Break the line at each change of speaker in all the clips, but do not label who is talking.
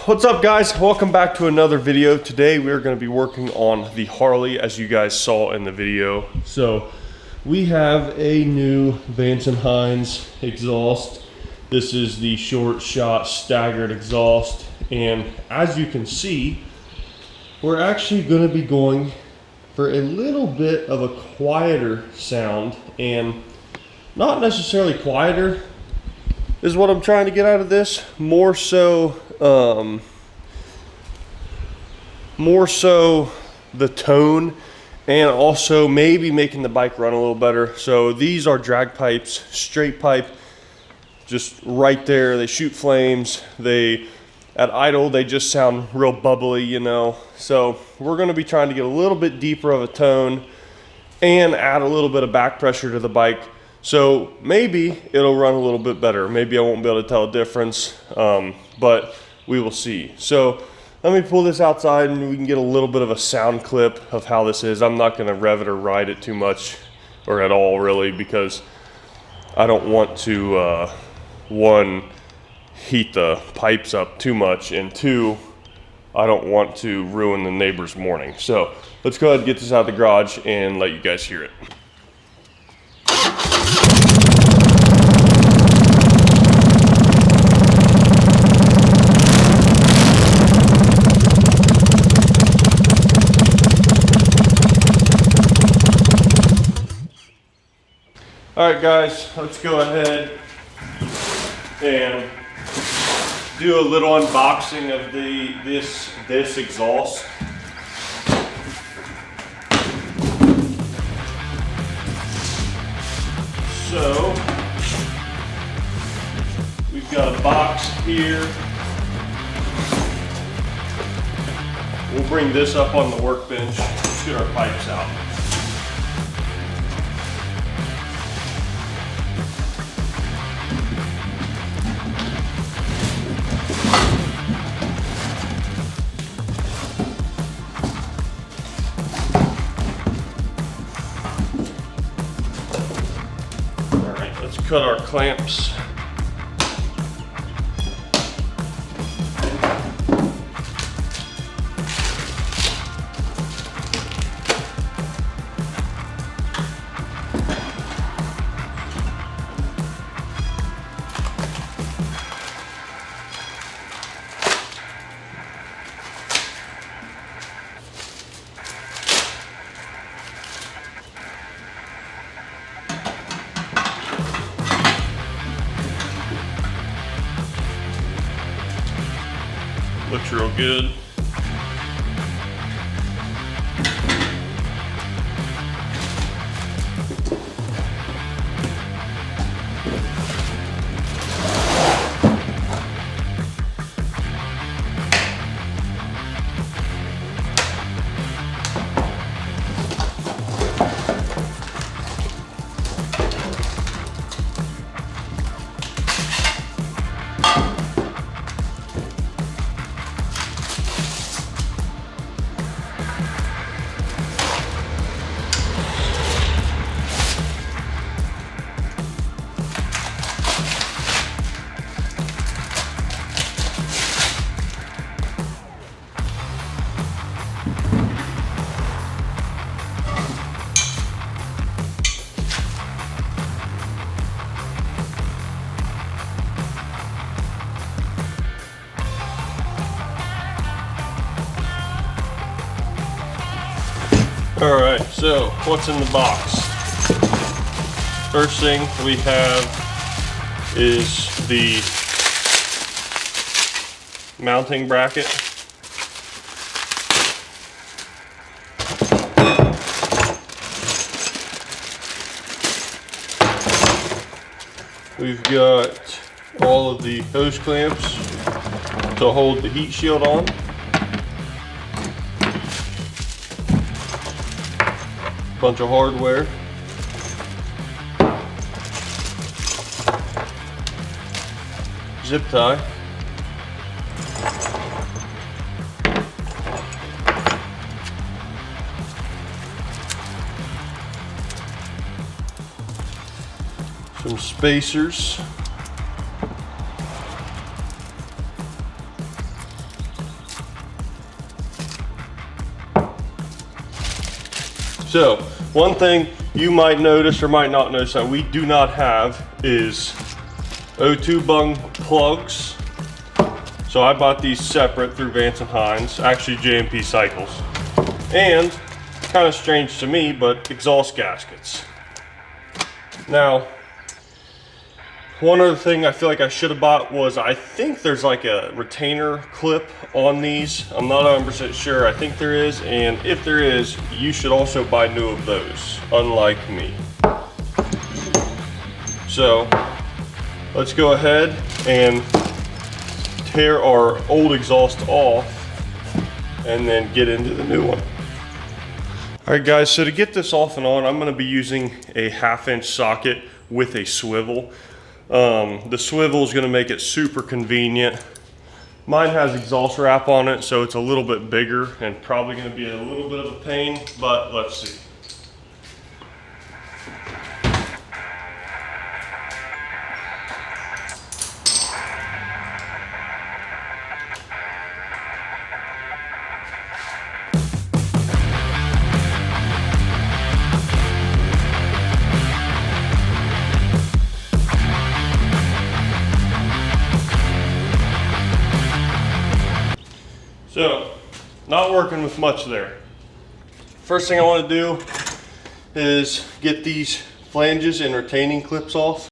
What's up guys? Welcome back to another video. Today we're going to be working on the Harley as you guys saw in the video. So we have a new Vance & Hines exhaust. This is the short shot staggered exhaust, and as you can see, we're actually going to be going for a little bit of a quieter sound, and not necessarily quieter is what I'm trying to get out of this, more so the tone, and also maybe making the bike run a little better. So these are drag pipes, straight pipe, just right there. They shoot flames. They, at idle, they just sound real bubbly, you know. So we're going to be trying to get a little bit deeper of a tone and add a little bit of back pressure to the bike. So maybe it'll run a little bit better. Maybe I won't be able to tell a difference, but we will see. So let me pull this outside and we can get a little bit of a sound clip of how this is. I'm not going to rev it or ride it too much, or at all really, because I don't want to, one, heat the pipes up too much, and two, I don't want to ruin the neighbor's morning. So let's go ahead and get this out of the garage and let you guys hear it. All right guys, let's go ahead and do a little unboxing of this exhaust. So we've got a box here. We'll bring this up on the workbench. Let's get our pipes out. Cut our clamps. Looks real good. All right, so what's in the box? First thing we have is the mounting bracket. We've got all of the hose clamps to hold the heat shield on. Bunch of hardware. Zip tie. Some spacers. So one thing you might notice or might not notice that we do not have is O2 bung plugs. So I bought these separate through Vance and Hines, actually JMP Cycles. And kind of strange to me, but exhaust gaskets. Now, one other thing I feel like I should have bought was, I think there's like a retainer clip on these. I'm not 100% sure, I think there is, and if there is, you should also buy new of those, unlike me. So, let's go ahead and tear our old exhaust off and then get into the new one. All right guys, so to get this off and on, I'm gonna be using a 1/2-inch socket with a swivel. The swivel is gonna make it super convenient. Mine has exhaust wrap on it, so it's a little bit bigger and probably gonna be a little bit of a pain, but let's see. So, not working with much there. First thing I want to do is get these flanges and retaining clips off.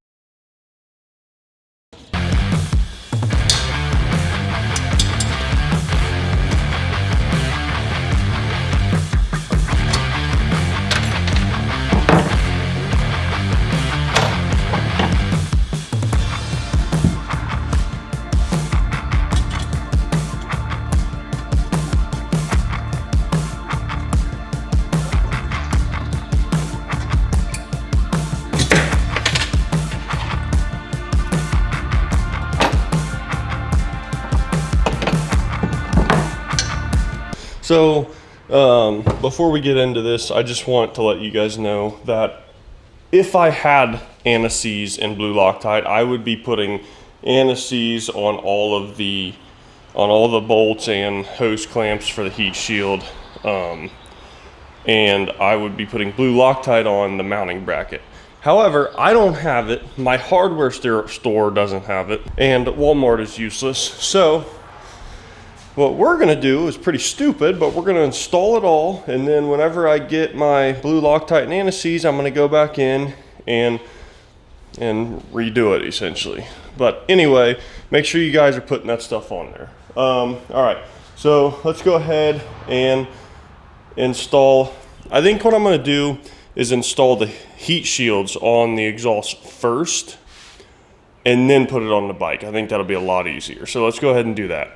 So before we get into this, I just want to let you guys know that if I had anti-seize and blue Loctite, I would be putting anti-seize on all the bolts and hose clamps for the heat shield, and I would be putting blue Loctite on the mounting bracket. However, I don't have it, my hardware store doesn't have it, and Walmart is useless. So what we're gonna do is pretty stupid, but we're gonna install it all, and then whenever I get my blue Loctite and anti-seize, I'm gonna go back in and redo it essentially. But anyway, make sure you guys are putting that stuff on there. All right, so let's go ahead and install. I think what I'm gonna do is install the heat shields on the exhaust first and then put it on the bike. I think that'll be a lot easier. So let's go ahead and do that.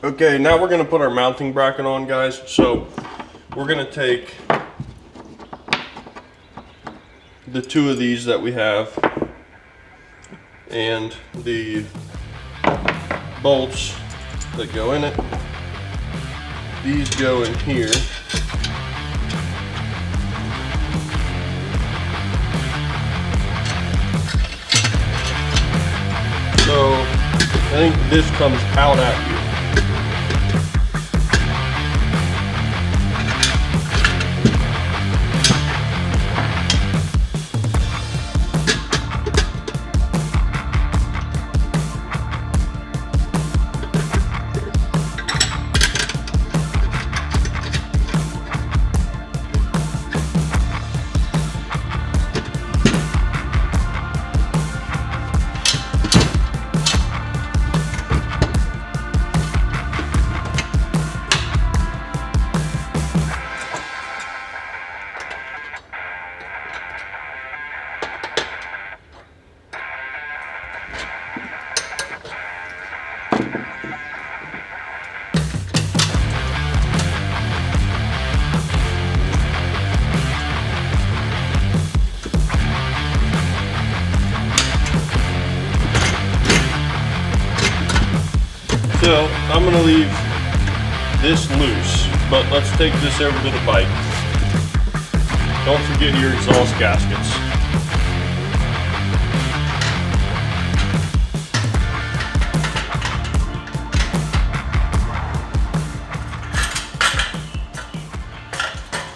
Okay, now we're gonna put our mounting bracket on, guys. So we're gonna take the two of these that we have and the bolts that go in it. These go in here. So I think this comes out at you. So I'm gonna leave this loose, but let's take this over to the bike. Don't forget your exhaust gaskets.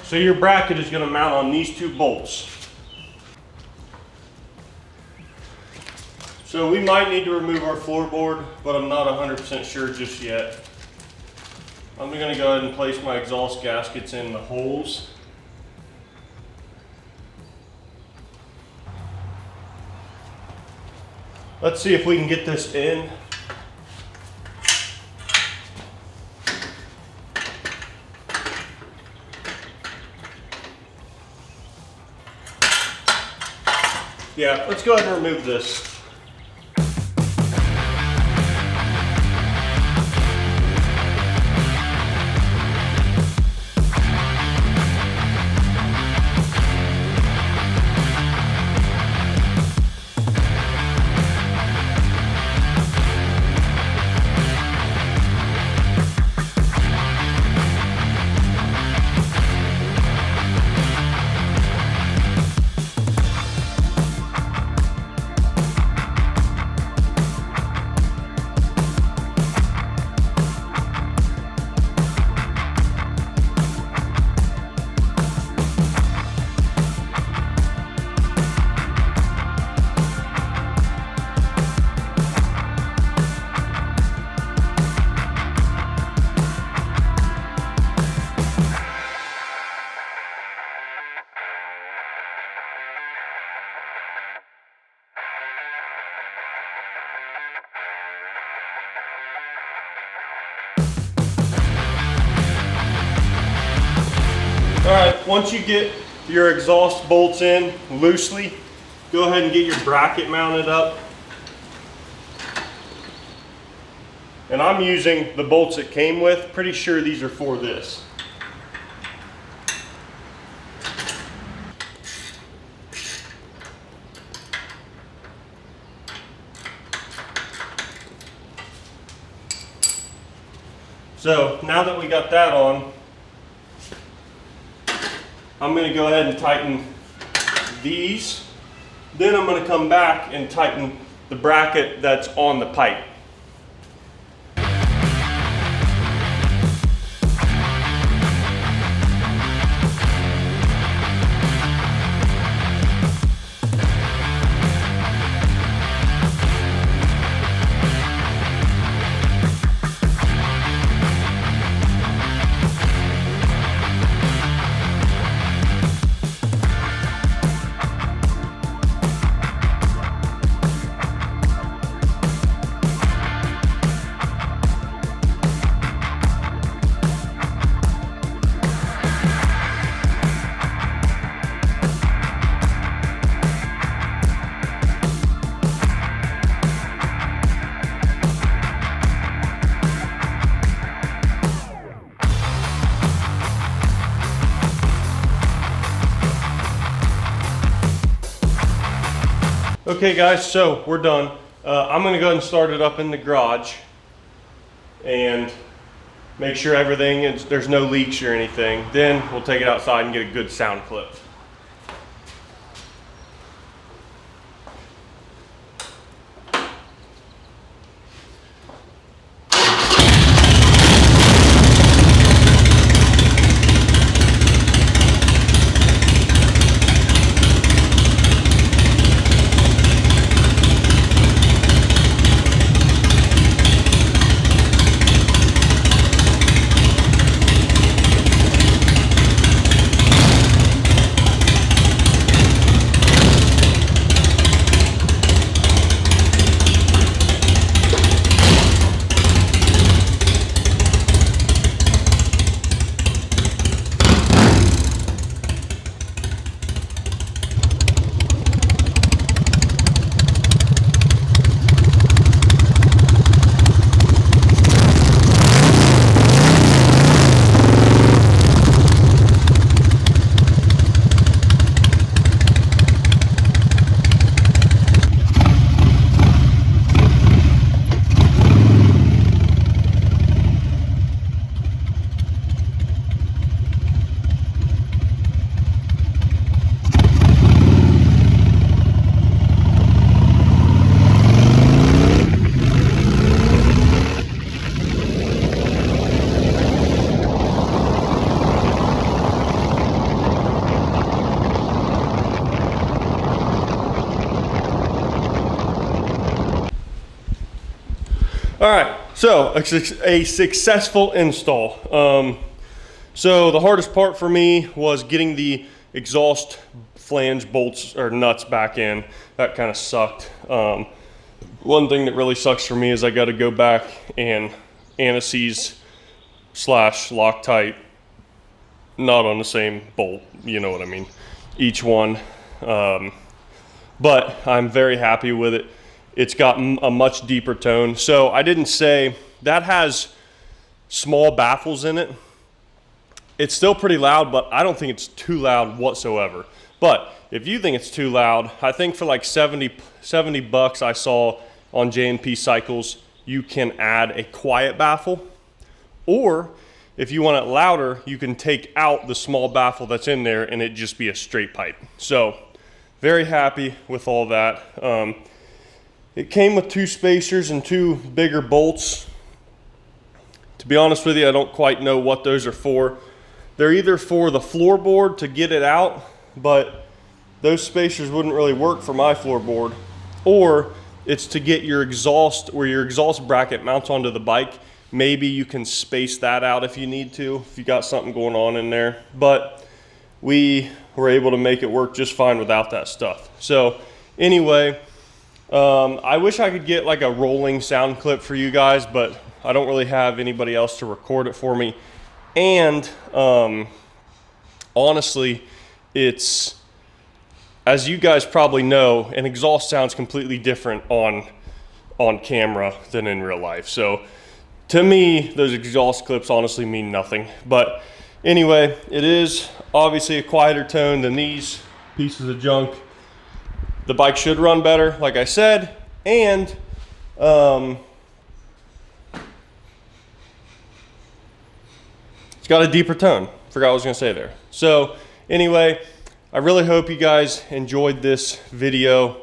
So your bracket is gonna mount on these two bolts. So we might need to remove our floorboard, but I'm not 100% sure just yet. I'm gonna go ahead and place my exhaust gaskets in the holes. Let's see if we can get this in. Yeah, let's go ahead and remove this. All right, once you get your exhaust bolts in loosely, go ahead and get your bracket mounted up. And I'm using the bolts it came with. Pretty sure these are for this. So now that we got that on, I'm going to go ahead and tighten these. Then I'm going to come back and tighten the bracket that's on the pipe. Okay guys, so we're done. I'm gonna go ahead and start it up in the garage and make sure everything is, there's no leaks or anything. Then we'll take it outside and get a good sound clip. All right, so a successful install. So the hardest part for me was getting the exhaust flange bolts or nuts back in. That kind of sucked. One thing that really sucks for me is I got to go back and anti-seize / Loctite, not on the same bolt, you know what I mean, each one. But I'm very happy with it. It's got a much deeper tone. So I didn't say that has small baffles in it. It's still pretty loud, but I don't think it's too loud whatsoever. But if you think it's too loud, I think for like 70 bucks I saw on J&P Cycles, you can add a quiet baffle. Or if you want it louder, you can take out the small baffle that's in there and it just be a straight pipe. So very happy with all that. It came with 2 spacers and 2 bigger bolts. To be honest with you, I don't quite know what those are for. They're either for the floorboard to get it out, but those spacers wouldn't really work for my floorboard, or it's to get your exhaust, where your exhaust bracket mounts onto the bike. Maybe you can space that out if you need to, if you got something going on in there. But we were able to make it work just fine without that stuff. So anyway, I wish I could get like a rolling sound clip for you guys, but I don't really have anybody else to record it for me. And honestly, it's, as you guys probably know, an exhaust sounds completely different on camera than in real life. So to me, those exhaust clips honestly mean nothing. But anyway, it is obviously a quieter tone than these pieces of junk. The bike should run better, like I said, and it's got a deeper tone. Forgot what I was gonna say there. So anyway, I really hope you guys enjoyed this video.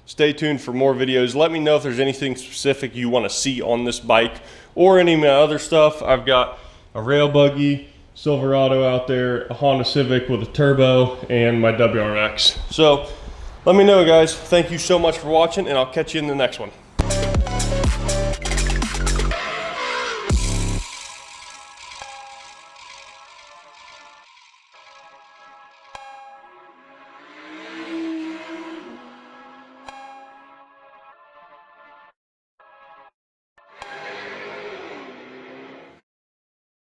Stay tuned for more videos. Let me know if there's anything specific you want to see on this bike or any of my other stuff. I've got a rail buggy, Silverado out there, a Honda Civic with a turbo, and my WRX. So let me know, guys. Thank you so much for watching, and I'll catch you in the next one.